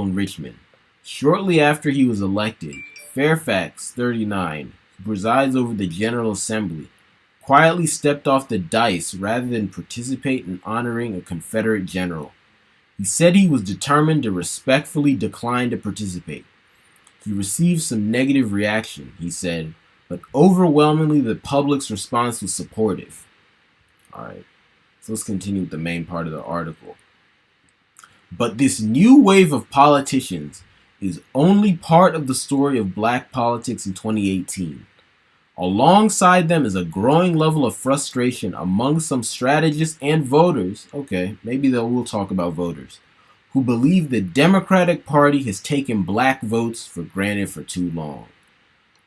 in Richmond. Shortly after he was elected, Fairfax, 39, who presides over the General Assembly, quietly stepped off the dice rather than participate in honoring a Confederate general. He said he was determined to respectfully decline to participate. He received some negative reaction, he said, but overwhelmingly the public's response was supportive. Alright, so let's continue with the main part of the article. But this new wave of politicians is only part of the story of black politics in 2018. Alongside them is a growing level of frustration among some strategists and voters, okay, maybe we'll talk about voters, who believe the Democratic Party has taken black votes for granted for too long.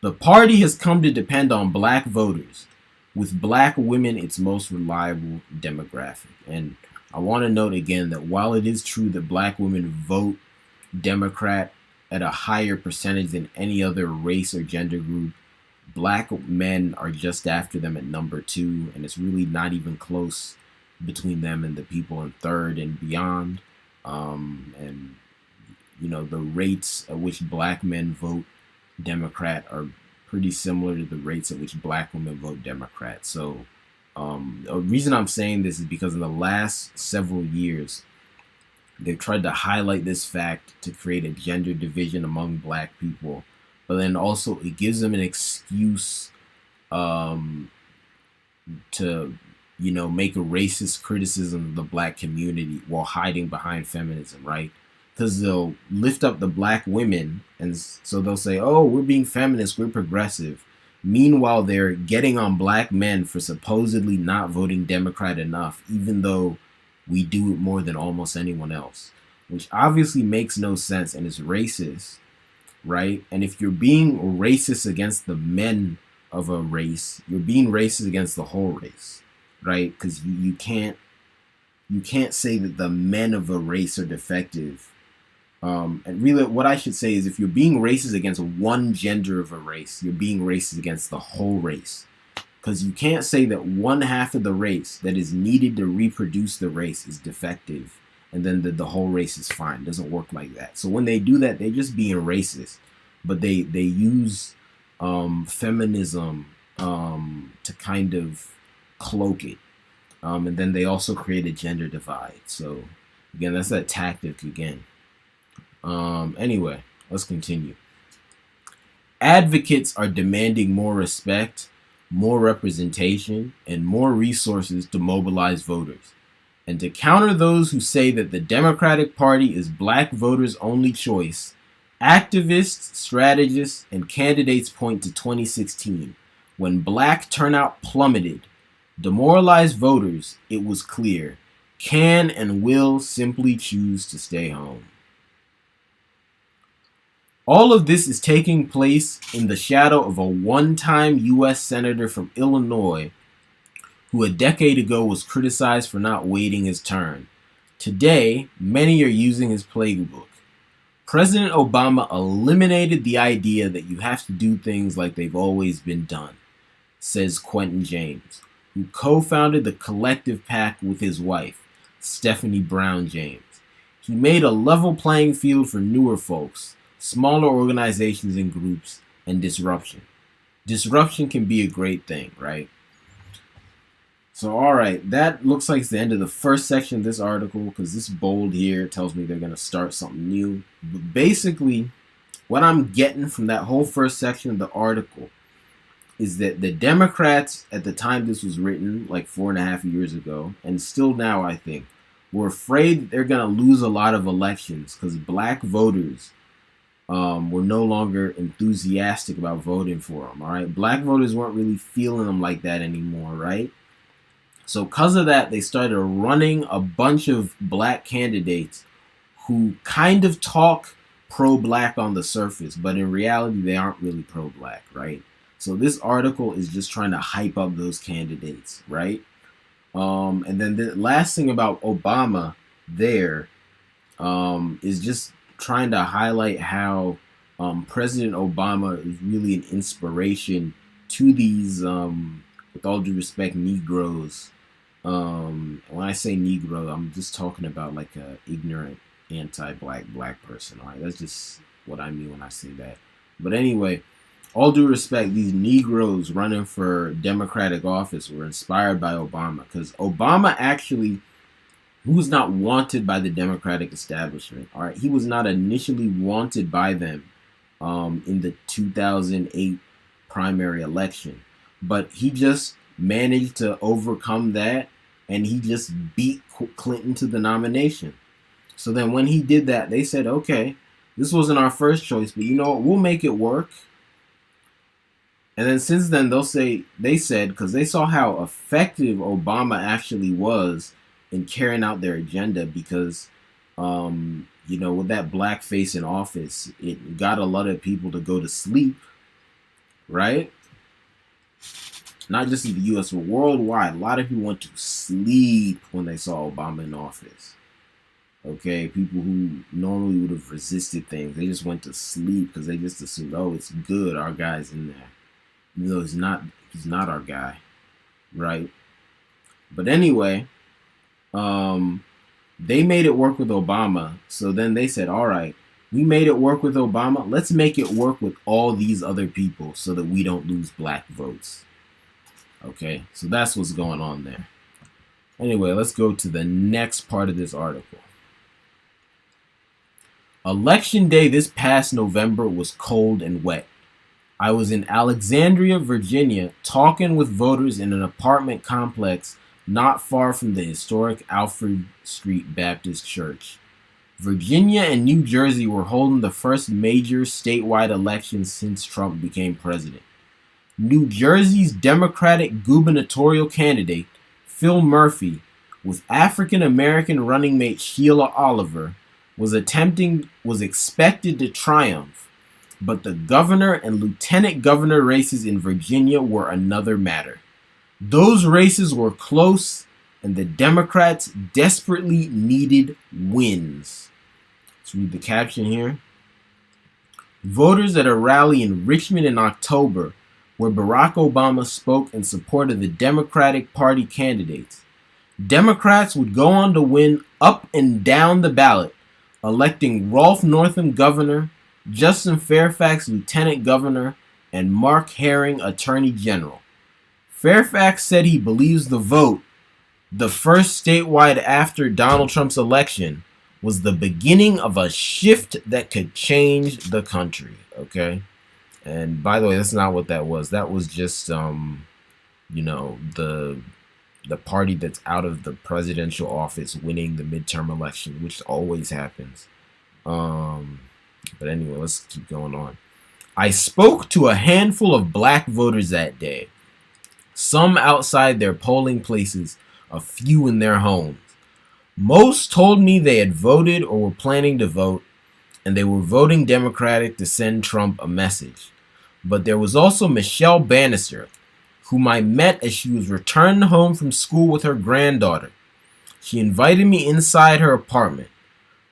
The party has come to depend on black voters, with black women its most reliable demographic. And I want to note again that while it is true that black women vote Democrat at a higher percentage than any other race or gender group, black men are just after them at number 2, and it's really not even close between them and the people in third and beyond. And you know, the rates at which black men vote Democrat are pretty similar to the rates at which black women vote Democrat. So the reason I'm saying this is because in the last several years, they've tried to highlight this fact to create a gender division among black people, but then also it gives them an excuse to, you know, make a racist criticism of the black community while hiding behind feminism, right? Because they'll lift up the black women, and so they'll say, oh, we're being feminist, we're progressive. Meanwhile, they're getting on black men for supposedly not voting Democrat enough, even though we do it more than almost anyone else, which obviously makes no sense and is racist, right? And if you're being racist against the men of a race, you're being racist against the whole race, right? Because you can't say that the men of a race are defective. And really, what I should say is if you're being racist against one gender of a race, you're being racist against the whole race. Because you can't say that one half of the race that is needed to reproduce the race is defective, and then the whole race is fine. It doesn't work like that. So when they do that, they're just being racist. But they use feminism to kind of cloak it. And then they also create a gender divide. So again, that's that tactic again. Anyway, let's continue. Advocates are demanding more respect, more representation, and more resources to mobilize voters. And to counter those who say that the Democratic Party is black voters' only choice, activists, strategists, and candidates point to 2016, when black turnout plummeted. Demoralized voters, it was clear, can and will simply choose to stay home. All of this is taking place in the shadow of a one-time U.S. Senator from Illinois who a decade ago was criticized for not waiting his turn. Today, many are using his playbook. President Obama eliminated the idea that you have to do things like they've always been done, says Quentin James, who co-founded the Collective PAC with his wife, Stephanie Brown James. He made a level playing field for newer folks, smaller organizations and groups, and disruption. Disruption can be a great thing, right? So, alright, that looks like it's the end of the first section of this article, because this bold here tells me they're going to start something new. But basically, what I'm getting from that whole first section of the article is that the Democrats, at the time this was written, like 4.5 years ago, and still now, I think, were afraid that they're going to lose a lot of elections because black voters were no longer enthusiastic about voting for them, all right? Black voters weren't really feeling them like that anymore, right? So because of that, they started running a bunch of black candidates who kind of talk pro-black on the surface, but in reality, they aren't really pro-black, right? So this article is just trying to hype up those candidates, right? And then the last thing about Obama there is just trying to highlight how President Obama is really an inspiration to these, with all due respect, Negroes. When I say Negro, I'm just talking about like a ignorant anti-black person. All right, that's just what I mean when I say that. But anyway, all due respect, these Negroes running for Democratic office were inspired by Obama, because Obama actually, he was not wanted by the Democratic establishment. All right, he was not initially wanted by them in the 2008 primary election, but he just managed to overcome that, and he just beat Clinton to the nomination. So then when he did that, they said, okay, this wasn't our first choice, but you know what, we'll make it work. And then since then, they said, because they saw how effective Obama actually was in carrying out their agenda, because, with that blackface in office, it got a lot of people to go to sleep, right? Not just in the U.S., but worldwide. A lot of people went to sleep when they saw Obama in office. Okay, people who normally would have resisted things, they just went to sleep because they just assumed, oh, it's good, our guy's in there. Even though he's not our guy, right? But anyway, they made it work with Obama. So then they said, all right, we made it work with Obama. Let's make it work with all these other people so that we don't lose black votes. Okay, so that's what's going on there. Anyway, let's go to the next part of this article. Election day this past November was cold and wet. I was in Alexandria, Virginia, talking with voters in an apartment complex not far from the historic Alfred Street Baptist Church. Virginia and New Jersey were holding the first major statewide elections since Trump became president. New Jersey's Democratic gubernatorial candidate, Phil Murphy, with African-American running mate Sheila Oliver, was expected to triumph, but the governor and lieutenant governor races in Virginia were another matter. Those races were close, and the Democrats desperately needed wins. Let's read the caption here. Voters at a rally in Richmond in October, where Barack Obama spoke in support of the Democratic Party candidates. Democrats would go on to win up and down the ballot, electing Ralph Northam governor, Justin Fairfax lieutenant governor, and Mark Herring attorney general. Fairfax said he believes the vote, the first statewide after Donald Trump's election, was the beginning of a shift that could change the country. Okay? And by the way, that's not what that was. That was just, the party that's out of the presidential office winning the midterm election, which always happens. But anyway, let's keep going on. I spoke to a handful of black voters that day, some outside their polling places, a few in their homes. Most told me they had voted or were planning to vote, and they were voting Democratic to send Trump a message. But there was also Michelle Bannister, whom I met as she was returning home from school with her granddaughter. She invited me inside her apartment.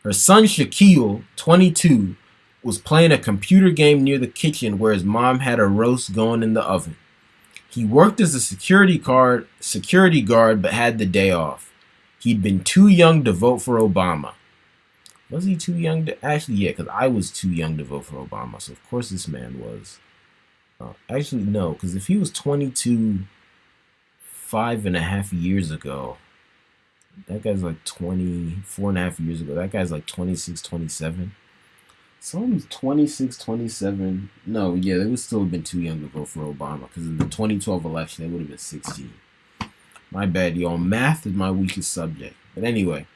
Her son Shaquille, 22, was playing a computer game near the kitchen where his mom had a roast going in the oven. He worked as a security guard but had the day off. He'd been too young to vote for Obama. Was he too young to? Actually, yeah, because I was too young to vote for Obama, so of course this man was. Actually, no, because if he was 22 5.5 years ago, that guy's like 24.5 years ago. That guy's like 26, 27. Someone who's 26, 27. No, yeah, they would still have been too young to vote for Obama, because in the 2012 election, they would have been 16. My bad, y'all. Math is my weakest subject. But anyway,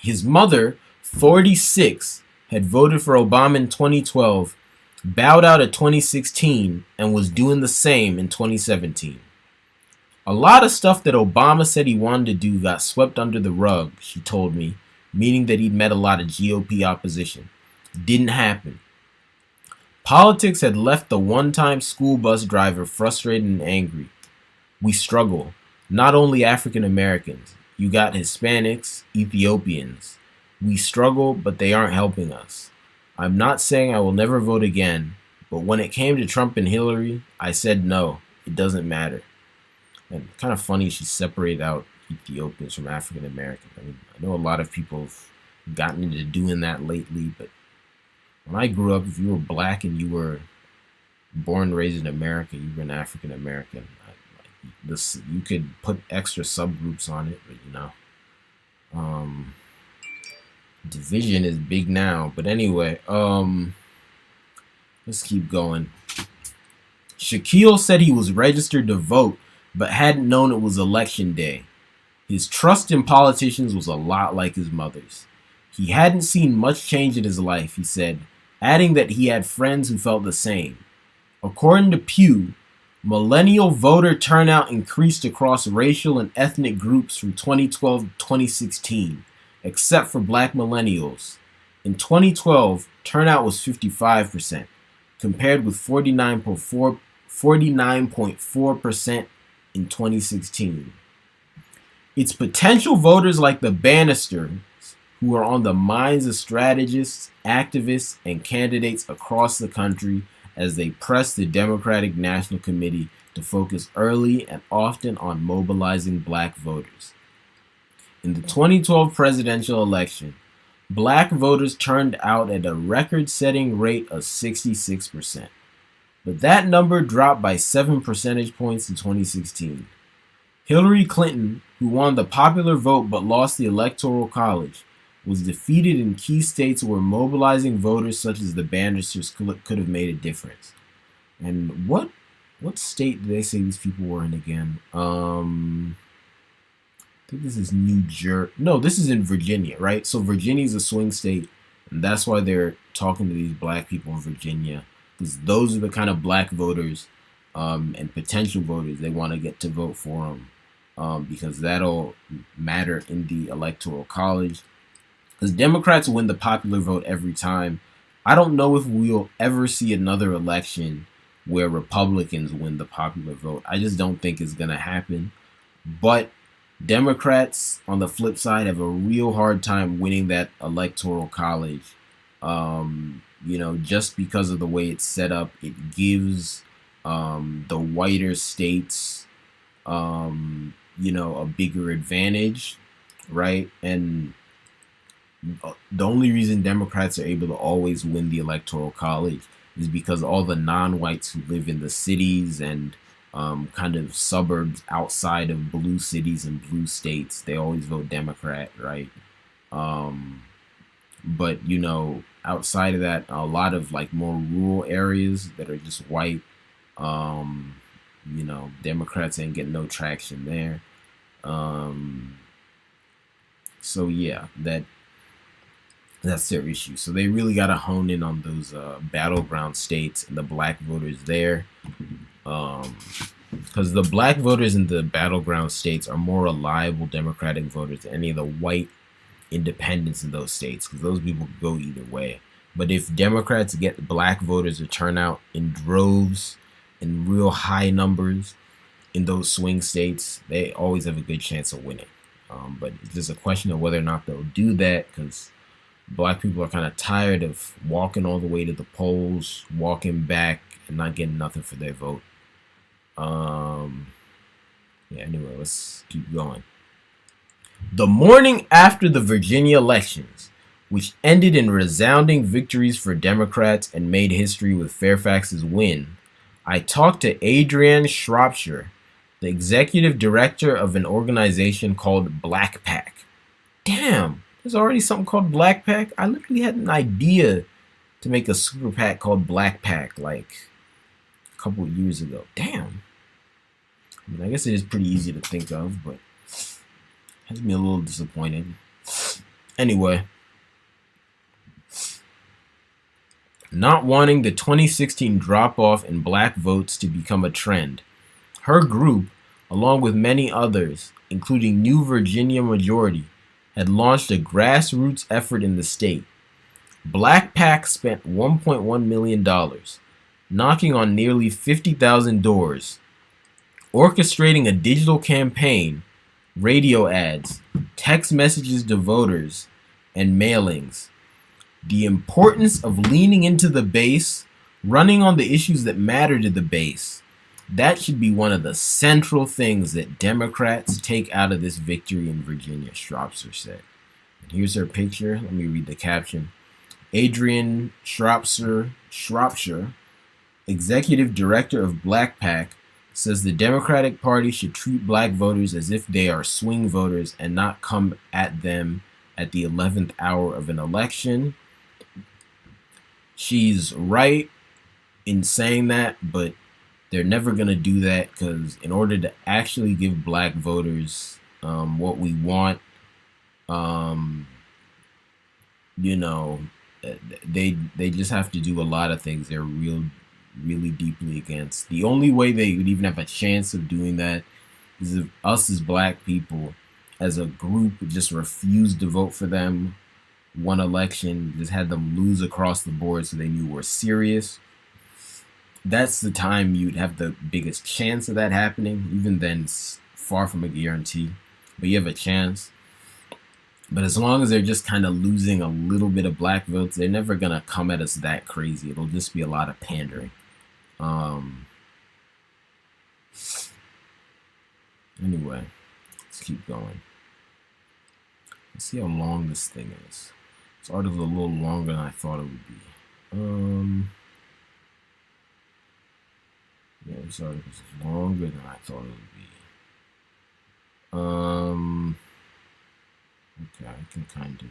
his mother, 46, had voted for Obama in 2012, bowed out at 2016, and was doing the same in 2017. A lot of stuff that Obama said he wanted to do got swept under the rug, she told me, meaning that he'd met a lot of GOP opposition. Didn't happen. Politics had left the one-time school bus driver frustrated and angry. We struggle. Not only African Americans. You got Hispanics, Ethiopians. We struggle, but they aren't helping us. I'm not saying I will never vote again, but when it came to Trump and Hillary, I said no, it doesn't matter. And kind of funny she separated out Ethiopians, from African Americans. I mean, I know a lot of people have gotten into doing that lately, but when I grew up, if you were black and you were born and raised in America, you were an African American. This, you could put extra subgroups on it, but um, division is big now. But anyway, let's keep going. Shaquille said he was registered to vote, but hadn't known it was election day. His trust in politicians was a lot like his mother's. He hadn't seen much change in his life, he said, adding that he had friends who felt the same. According to Pew, millennial voter turnout increased across racial and ethnic groups from 2012 to 2016, except for black millennials. In 2012, turnout was 55%, compared with 49.4% in 2016. It's potential voters like the Bannisters who are on the minds of strategists, activists, and candidates across the country as they press the Democratic National Committee to focus early and often on mobilizing black voters. In the 2012 presidential election, black voters turned out at a record-setting rate of 66%, but that number dropped by 7 percentage points in 2016. Hillary Clinton, who won the popular vote but lost the Electoral College, was defeated in key states where mobilizing voters such as the Bannisters could have made a difference. And what state did they say these people were in again? I think this is New Jersey. No, this is in Virginia, right? So Virginia's a swing state, and that's why they're talking to these black people in Virginia, because those are the kind of black voters and potential voters they want to get to vote for them, because that'll matter in the Electoral College. Because Democrats win the popular vote every time. I don't know if we'll ever see another election where Republicans win the popular vote. I just don't think it's going to happen. But Democrats, on the flip side, have a real hard time winning that Electoral College. Just because of the way it's set up, it gives the whiter states, a bigger advantage, right? And the only reason Democrats are able to always win the Electoral College is because all the non-whites who live in the cities and kind of suburbs outside of blue cities and blue states, they always vote Democrat, right? But outside of that, a lot of like more rural areas that are just white, Democrats ain't getting no traction there. So yeah, that's their issue. So they really got to hone in on those battleground states and the black voters there. Because the black voters in the battleground states are more reliable Democratic voters than any of the white independents in those states, because those people could go either way. But if Democrats get black voters to turn out in droves, in real high numbers in those swing states, they always have a good chance of winning. But it's just a question of whether or not they'll do that, because black people are kind of tired of walking all the way to the polls, walking back, and not getting nothing for their vote. Anyway, let's keep going. The morning after the Virginia elections, which ended in resounding victories for Democrats and made history with Fairfax's win, I talked to Adrienne Shropshire, the executive director of an organization called Black PAC. Damn! There's already something called Black PAC. I literally had an idea to make a super PAC called Black PAC like a couple of years ago. Damn. I mean, I guess it is pretty easy to think of, but has me a little disappointed. Anyway, not wanting the 2016 drop-off in black votes to become a trend, her group, along with many others, including New Virginia Majority, had launched a grassroots effort in the state. Black PAC spent $1.1 million, knocking on nearly 50,000 doors, orchestrating a digital campaign, radio ads, text messages to voters, and mailings. The importance of leaning into the base, running on the issues that matter to the base, That should be one of the central things that Democrats take out of this victory in Virginia, Shropshire said. And here's her picture. Let me read the caption. Adrian Shropshire, executive director of BlackPAC, says the Democratic Party should treat black voters as if they are swing voters and not come at them at the 11th hour of an election. She's right in saying that, but they're never going to do that, because in order to actually give black voters what we want, they just have to do a lot of things they're really deeply against. The only way they would even have a chance of doing that is if us as black people, as a group, just refused to vote for them one election, just had them lose across the board so they knew we're serious. That's the time you'd have the biggest chance of that happening. Even then, it's far from a guarantee, but you have a chance. But as long as they're just kind of losing a little bit of black votes, they're never going to come at us that crazy. It'll just be a lot of pandering. Anyway, let's keep going. Let's see how long this thing is. This article's a little longer than I thought it would be. Yeah, this article's longer than I thought it would be. Okay, I can kind of...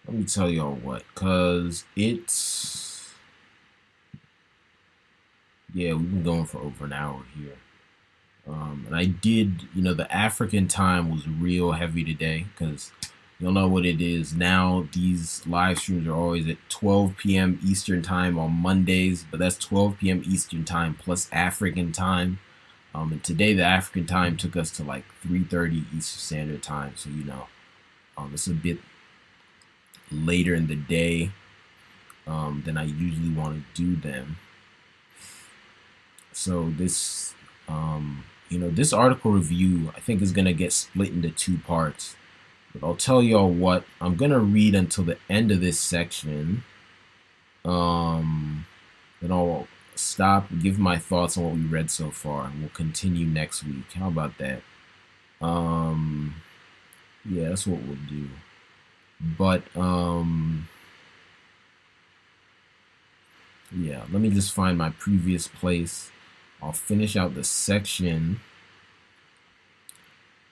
Let me tell y'all what, because it's... Yeah, we've been going for over an hour here. And I did, the African time was real heavy today, because you'll know what it is now. These live streams are always at 12 p.m. Eastern time on Mondays, but that's 12 p.m. Eastern time plus African time. And today the African time took us to like 3:30 Eastern Standard Time, so it's a bit later in the day than I usually want to do them. So this, this article review I think is gonna get split into two parts. But I'll tell y'all what, I'm gonna read until the end of this section. Then I'll stop and give my thoughts on what we read so far, and we'll continue next week. How about that? Yeah, that's what we'll do. But yeah, let me just find my previous place. I'll finish out the section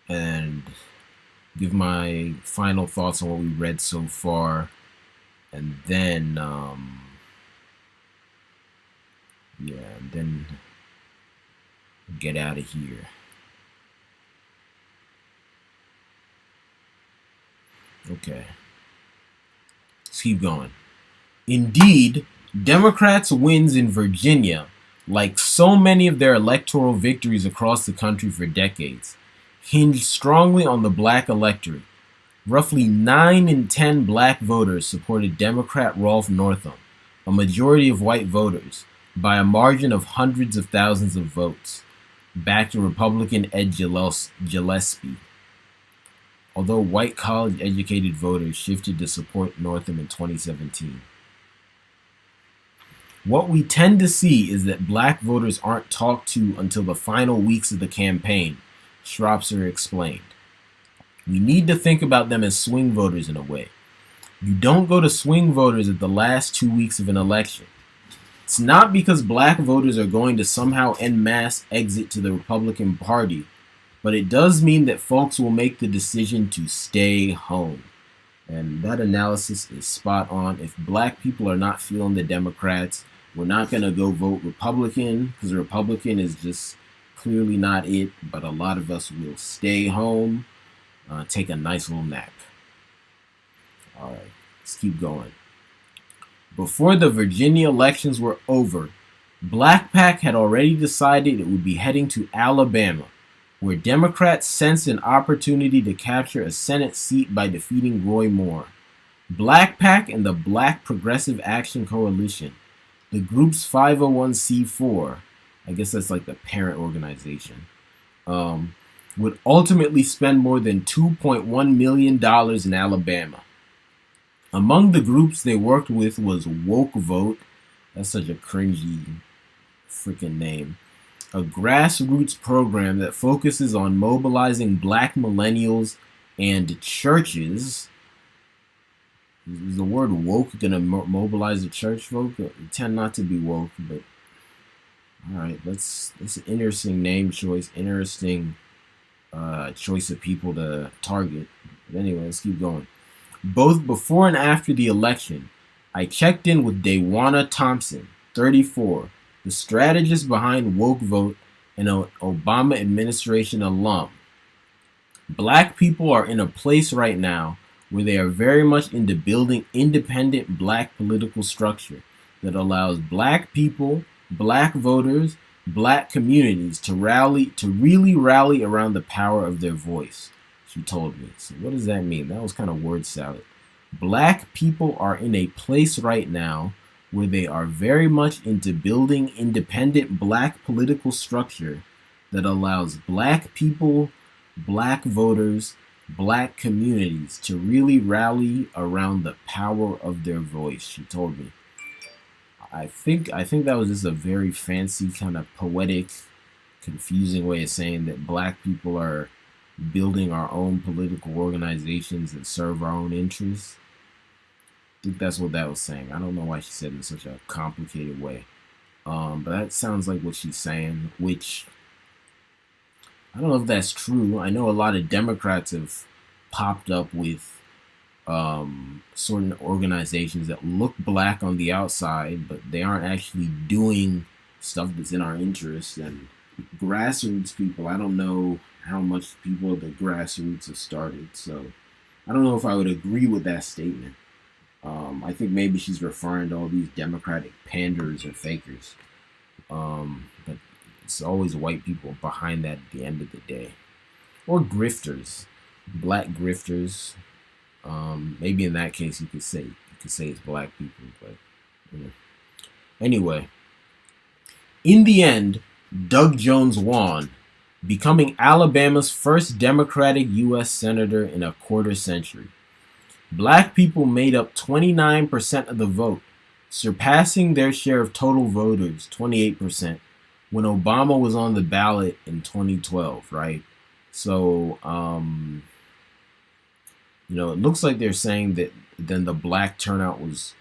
and give my final thoughts on what we read so far, and then and then get out of here. Okay, let's keep going. Indeed, Democrats' wins in Virginia, like so many of their electoral victories across the country for decades, hinged strongly on the black electorate. Roughly 9 in 10 black voters supported Democrat Ralph Northam, a majority of white voters, by a margin of hundreds of thousands of votes, backed Republican Ed Gillespie. Although white college-educated voters shifted to support Northam in 2017. What we tend to see is that black voters aren't talked to until the final weeks of the campaign, Shropshire explained. We need to think about them as swing voters in a way. You don't go to swing voters at the last 2 weeks of an election. It's not because black voters are going to somehow en masse exit to the Republican Party, but it does mean that folks will make the decision to stay home. And that analysis is spot on. If black people are not feeling the Democrats, we're not going to go vote Republican, because Republican is just clearly not it, but a lot of us will stay home, take a nice little nap. All right, let's keep going. Before the Virginia elections were over, BlackPAC had already decided it would be heading to Alabama, where Democrats sensed an opportunity to capture a Senate seat by defeating Roy Moore. BlackPAC and the Black Progressive Action Coalition, the group's 501c4, I guess that's like the parent organization, would ultimately spend more than $2.1 million in Alabama. Among the groups they worked with was Woke Vote. That's such a cringy freaking name. A grassroots program that focuses on mobilizing black millennials and churches. Is the word woke gonna mobilize the church folk? We tend not to be woke, but all right. That's an interesting name choice. Interesting choice of people to target. But anyway, let's keep going. Both before and after the election, I checked in with Dawana Thompson, 34, the strategist behind Woke Vote and an Obama administration alum. Black people are in a place right now where they are very much into building independent black political structure that allows black people, black voters, black communities to really rally around the power of their voice, she told me. So what does that mean? That was kind of word salad. Black people are in a place right now where they are very much into building independent black political structure that allows black people, black voters, black communities to really rally around the power of their voice, she told me. I think that was just a very fancy, kind of poetic, confusing way of saying that black people are building our own political organizations that serve our own interests. I think that's what that was saying. I don't know why she said it in such a complicated way. But that sounds like what she's saying, which I don't know if that's true. I know a lot of Democrats have popped up with certain organizations that look black on the outside, but they aren't actually doing stuff that's in our interest. And grassroots people, I don't know how much people at the grassroots have started, so I don't know if I would agree with that statement. I think maybe she's referring to all these Democratic panders or fakers. But it's always white people behind that at the end of the day. Or grifters. Black grifters. Maybe in that case you could say it's black people, but anyway. In the end, Doug Jones won, becoming Alabama's first Democratic U.S. Senator in a quarter century. Black people made up 29% of the vote, surpassing their share of total voters, 28%, when Obama was on the ballot in 2012, right? So, it looks like they're saying that then the black turnout was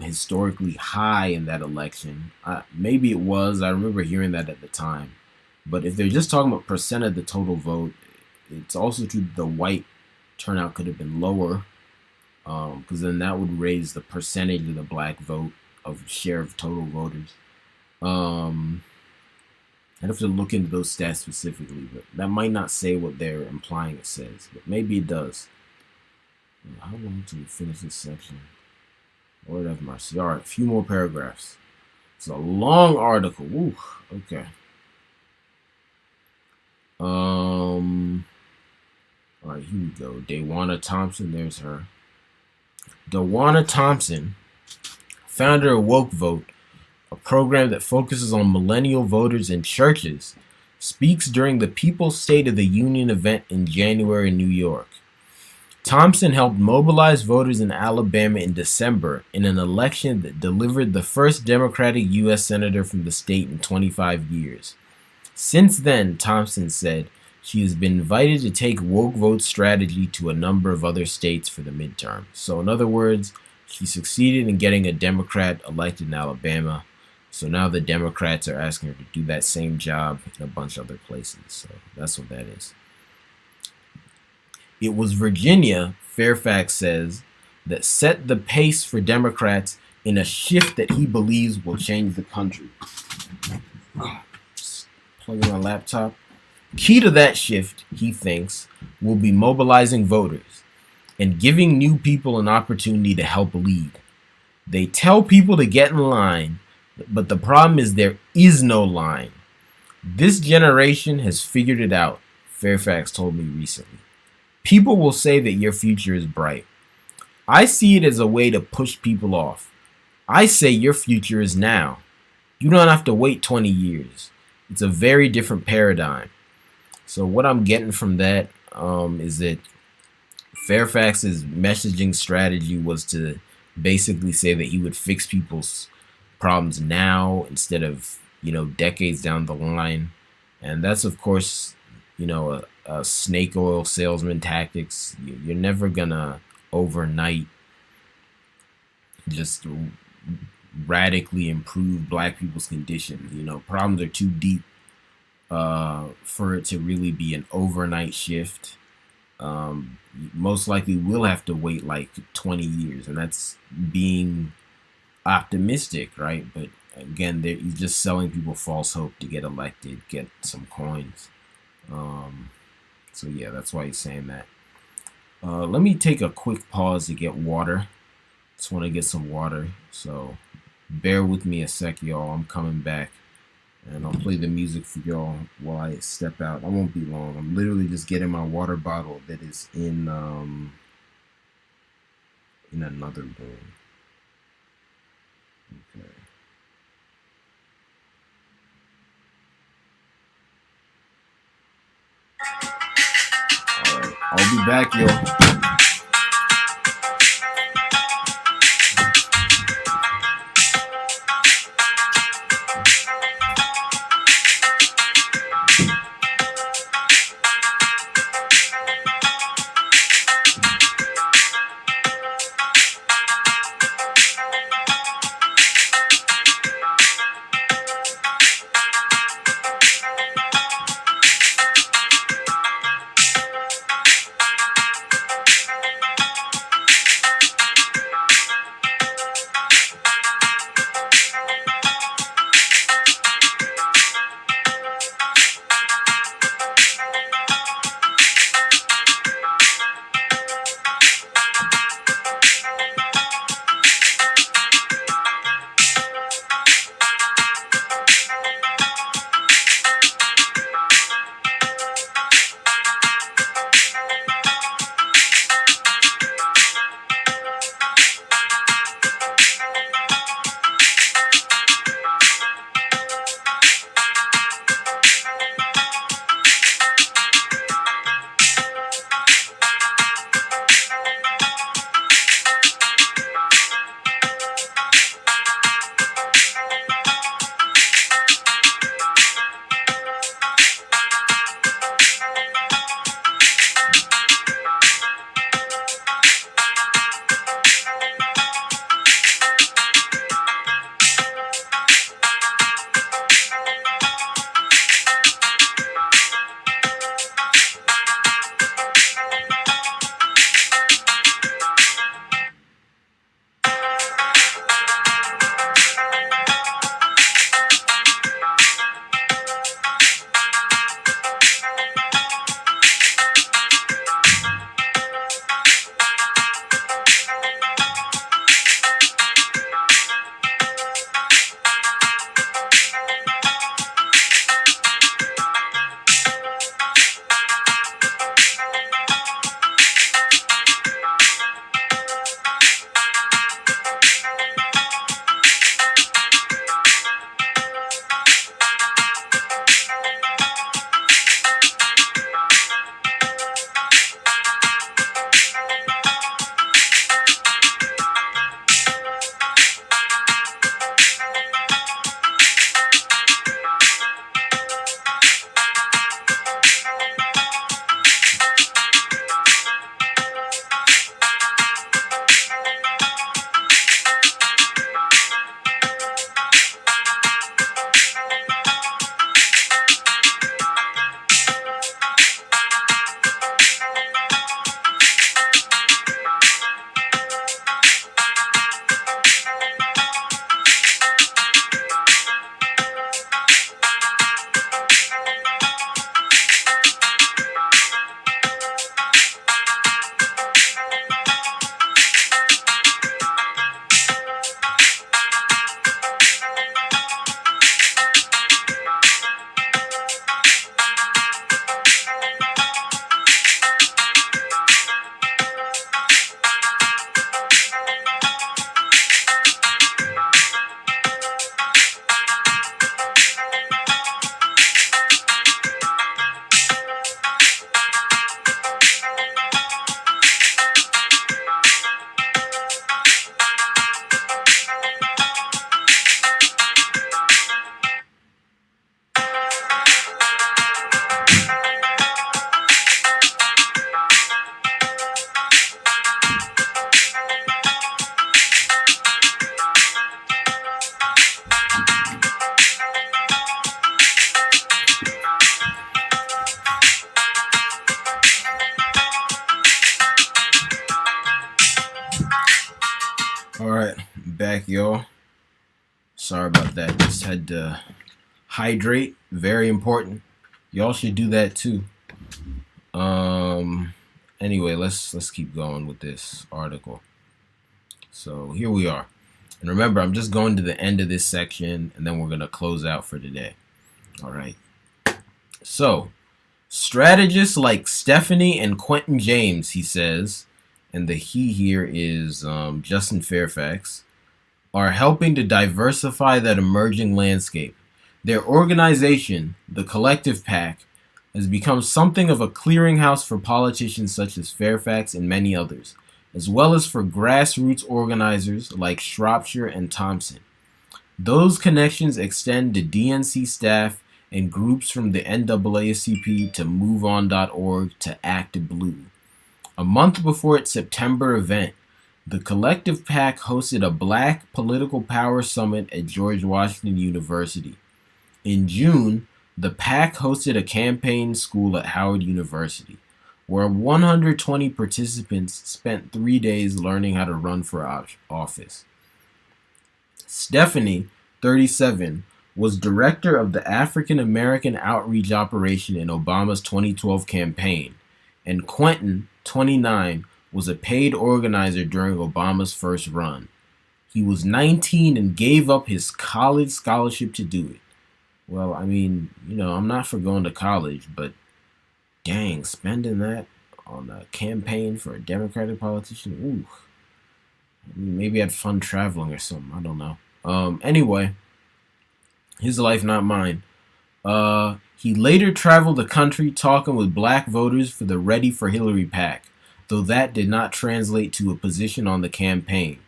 historically high in that election. Maybe it was. I remember hearing that at the time. But if they're just talking about percent of the total vote, it's also true the white turnout could have been lower, because then that would raise the percentage of the black vote of share of total voters. I'd have to look into those stats specifically, but that might not say what they're implying it says, but maybe it does. How long till we finish this section? Lord have mercy. All right, a few more paragraphs. It's a long article. Ooh, okay. All right, here we go. Dawana Thompson, there's her. Dawana Thompson, founder of Woke Vote, a program that focuses on millennial voters and churches, speaks during the People's State of the Union event in January in New York. Thompson helped mobilize voters in Alabama in December in an election that delivered the first Democratic U.S. Senator from the state in 25 years. Since then, Thompson said, she has been invited to take Woke Vote strategy to a number of other states for the midterm. So in other words, she succeeded in getting a Democrat elected in Alabama. So now the Democrats are asking her to do that same job in a bunch of other places. So that's what that is. It was Virginia, Fairfax says, that set the pace for Democrats in a shift that he believes will change the country. Just plug in my laptop. Key to that shift, he thinks, will be mobilizing voters and giving new people an opportunity to help lead. They tell people to get in line, but the problem is there is no line. This generation has figured it out, Fairfax told me recently. People will say that your future is bright. I see it as a way to push people off. I say your future is now. You don't have to wait 20 years. It's a very different paradigm. So what I'm getting from that is that Fairfax's messaging strategy was to basically say that he would fix people's problems now instead of, decades down the line. And that's, of course, a snake oil salesman tactics. You're never gonna overnight just radically improve black people's conditions. Problems are too deep for it to really be an overnight shift. Most likely we'll have to wait like 20 years, and that's being optimistic, right? But again, he's just selling people false hope to get elected, get some coins. So yeah, that's why he's saying that. Let me take a quick pause to get water. Just want to get some water, so bear with me a sec, y'all. I'm coming back, and I'll play the music for y'all while I step out. I won't be long. I'm literally just getting my water bottle that is in another room. Okay. All right, I'll be back, y'all. All right, back, y'all. Sorry about that. Just had to hydrate. Very important. Y'all should do that too. Anyway, let's keep going with this article. So here we are. And remember, I'm just going to the end of this section and then we're going to close out for today. All right. So, strategists like Stephanie and Quentin James, he says, and the he here is Justin Fairfax, are helping to diversify that emerging landscape. Their organization, the Collective PAC, has become something of a clearinghouse for politicians such as Fairfax and many others, as well as for grassroots organizers like Shropshire and Thompson. Those connections extend to DNC staff and groups from the NAACP to MoveOn.org to Act Blue. A month before its September event, the Collective PAC hosted a Black Political Power Summit at George Washington University. In June, the PAC hosted a campaign school at Howard University, where 120 participants spent 3 days learning how to run for office. Stephanie, 37, was director of the African American Outreach Operation in Obama's 2012 campaign, and Quentin, 29, was a paid organizer during Obama's first run. He was 19 and gave up his college scholarship to do it. Well, I mean, I'm not for going to college, but dang, spending that on a campaign for a Democratic politician, ooh. I mean, maybe I had fun traveling or something, I don't know. Anyway, his life, not mine. He later traveled the country talking with black voters for the Ready for Hillary PAC, though that did not translate to a position on the campaign.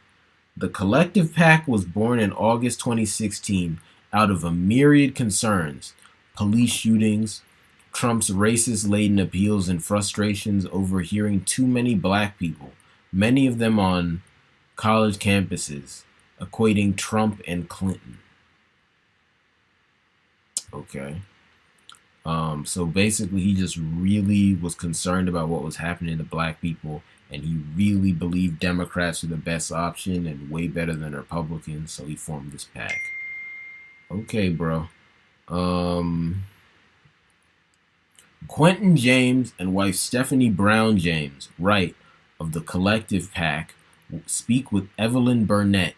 The Collective PAC was born in August 2016 out of a myriad concerns: police shootings, Trump's racist-laden appeals, and frustrations over hearing too many black people, many of them on college campuses, equating Trump and Clinton. Okay. So basically, he just really was concerned about what was happening to black people, and he really believed Democrats were the best option and way better than Republicans, so he formed this PAC. Okay, bro. Quentin James and wife Stephanie Brown James, Wright, of the Collective PAC, speak with Evelyn Burnett,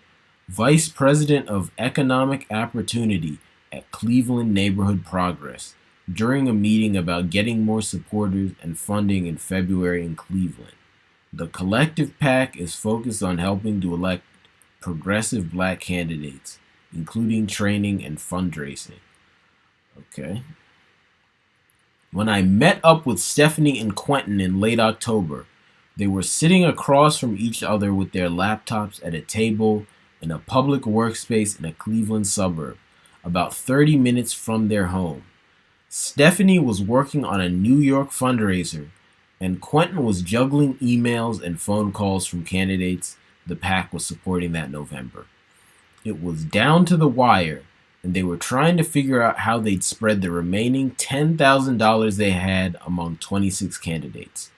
Vice President of Economic Opportunity at Cleveland Neighborhood Progress, during a meeting about getting more supporters and funding in February in Cleveland. The Collective PAC is focused on helping to elect progressive black candidates, including training and fundraising. Okay. When I met up with Stephanie and Quentin in late October, they were sitting across from each other with their laptops at a table in a public workspace in a Cleveland suburb, about 30 minutes from their home. Stephanie was working on a New York fundraiser, and Quentin was juggling emails and phone calls from candidates the PAC was supporting that November. It was down to the wire, and they were trying to figure out how they'd spread the remaining $10,000 they had among 26 candidates.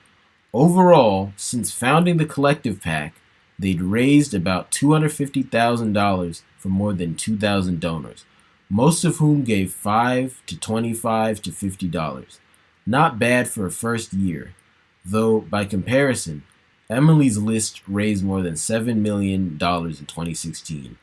Overall, since founding the Collective PAC, they'd raised about $250,000 from more than 2,000 donors, most of whom gave $5 to $25 to $50. Not bad for a first year, though by comparison, Emily's list raised more than $7 million in 2016,